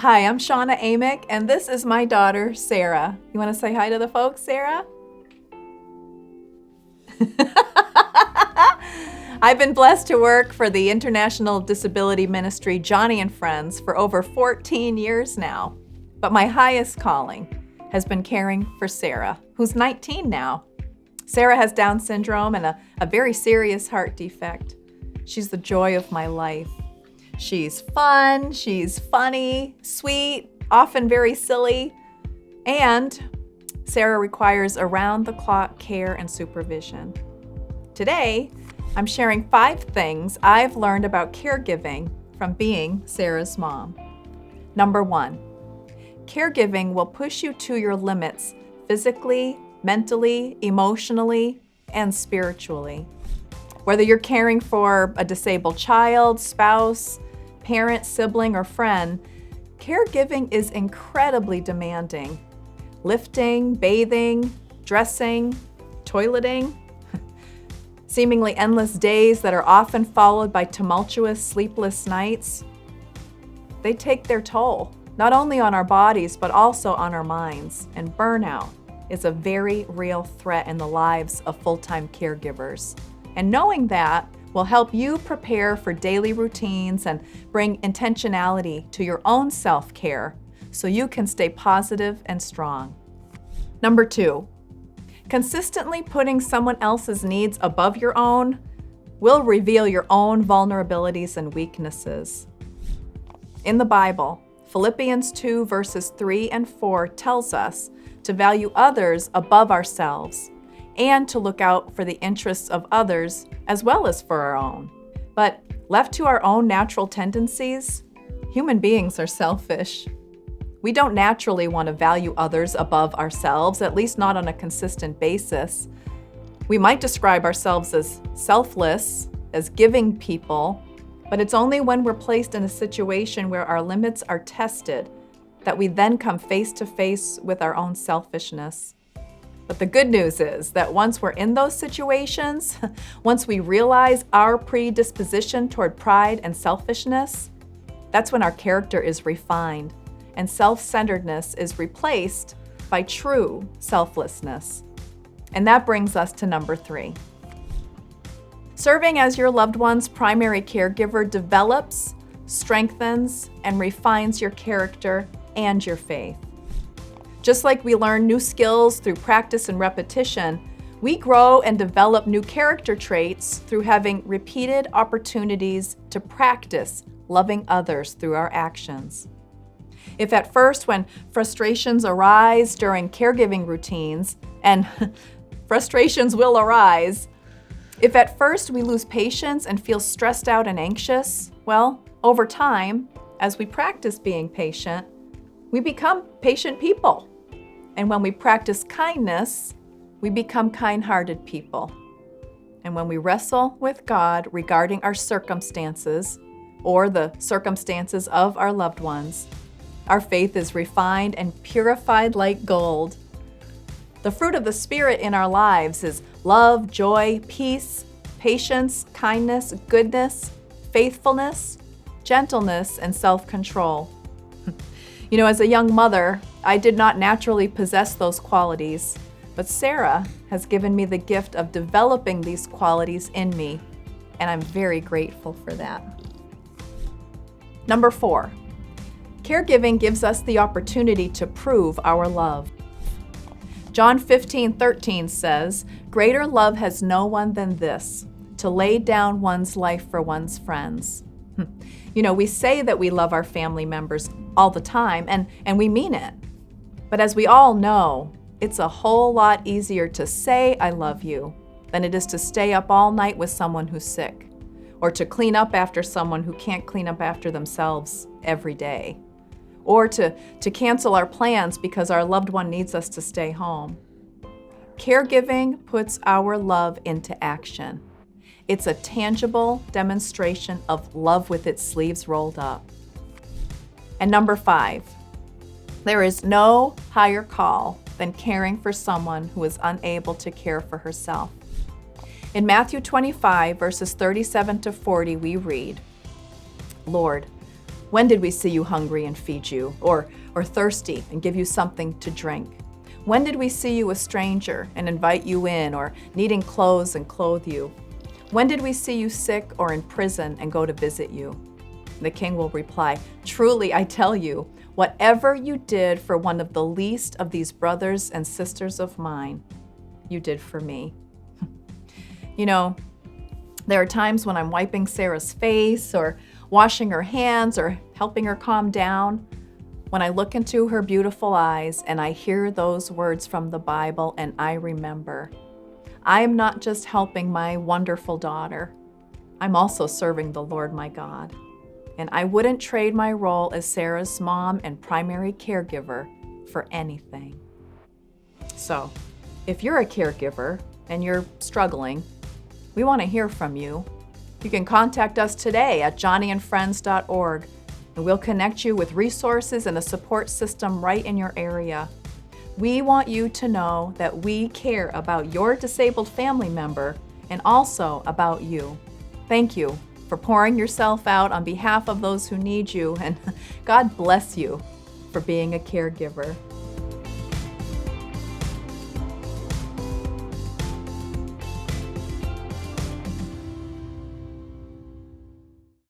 Hi, I'm Shauna Amick, and this is my daughter, Sarah. You want to say hi to the folks, Sarah? I've been blessed to work for the international disability ministry Joni and Friends for over 14 years now. But my highest calling has been caring for Sarah, who's 19 now. Sarah has Down syndrome and a very serious heart defect. She's the joy of my life. She's fun, she's funny, sweet, often very silly, and Sarah requires around-the-clock care and supervision. Today, I'm sharing 5 things I've learned about caregiving from being Sarah's mom. Number 1, caregiving will push you to your limits physically, mentally, emotionally, and spiritually. Whether you're caring for a disabled child, spouse, parent, sibling, or friend, caregiving is incredibly demanding. Lifting, bathing, dressing, toileting, seemingly endless days that are often followed by tumultuous, sleepless nights. They take their toll, not only on our bodies, but also on our minds. And burnout is a very real threat in the lives of full-time caregivers. And knowing that will help you prepare for daily routines and bring intentionality to your own self-care so you can stay positive and strong. Number 2, consistently putting someone else's needs above your own will reveal your own vulnerabilities and weaknesses. In the Bible, Philippians 2 verses 3 and 4 tells us to value others above ourselves and to look out for the interests of others as well as for our own. But left to our own natural tendencies, human beings are selfish. We don't naturally want to value others above ourselves, at least not on a consistent basis. We might describe ourselves as selfless, as giving people, but it's only when we're placed in a situation where our limits are tested that we then come face to face with our own selfishness. But the good news is that once we're in those situations, once we realize our predisposition toward pride and selfishness, that's when our character is refined and self-centeredness is replaced by true selflessness. And that brings us to number 3. Serving as your loved one's primary caregiver develops, strengthens, and refines your character and your faith. Just like we learn new skills through practice and repetition, we grow and develop new character traits through having repeated opportunities to practice loving others through our actions. If at first, when frustrations arise during caregiving routines, and frustrations will arise, if at first we lose patience and feel stressed out and anxious, well, over time, as we practice being patient, we become patient people. And when we practice kindness, we become kind-hearted people. And when we wrestle with God regarding our circumstances or the circumstances of our loved ones, our faith is refined and purified like gold. The fruit of the Spirit in our lives is love, joy, peace, patience, kindness, goodness, faithfulness, gentleness, and self-control. You know, as a young mother, I did not naturally possess those qualities, but Sarah has given me the gift of developing these qualities in me, and I'm very grateful for that. Number 4, caregiving gives us the opportunity to prove our love. John 15:13 says, "Greater love has no one than this, to lay down one's life for one's friends." You know, we say that we love our family members all the time, and we mean it. But as we all know, it's a whole lot easier to say I love you than it is to stay up all night with someone who's sick, or to clean up after someone who can't clean up after themselves every day, or to cancel our plans because our loved one needs us to stay home. Caregiving puts our love into action. It's a tangible demonstration of love with its sleeves rolled up. And number 5, there is no higher call than caring for someone who is unable to care for herself. In Matthew 25, verses 37 to 40, we read, "Lord, When did we see you hungry and feed you, or thirsty and give you something to drink? When did we see you a stranger and invite you in, or needing clothes and clothe you? When did we see you sick or in prison and go to visit you? The king will reply, truly I tell you, whatever you did for one of the least of these brothers and sisters of mine, you did for me. You know, there are times when I'm wiping Sarah's face or washing her hands or helping her calm down, when I look into her beautiful eyes and I hear those words from the Bible and I remember, I am not just helping my wonderful daughter, I'm also serving the Lord my God. And I wouldn't trade my role as Sarah's mom and primary caregiver for anything. So, if you're a caregiver and you're struggling, we want to hear from you. You can contact us today at joniandfriends.org, and we'll connect you with resources and a support system right in your area. We want you to know that we care about your disabled family member and also about you. Thank you for pouring yourself out on behalf of those who need you, and God bless you for being a caregiver.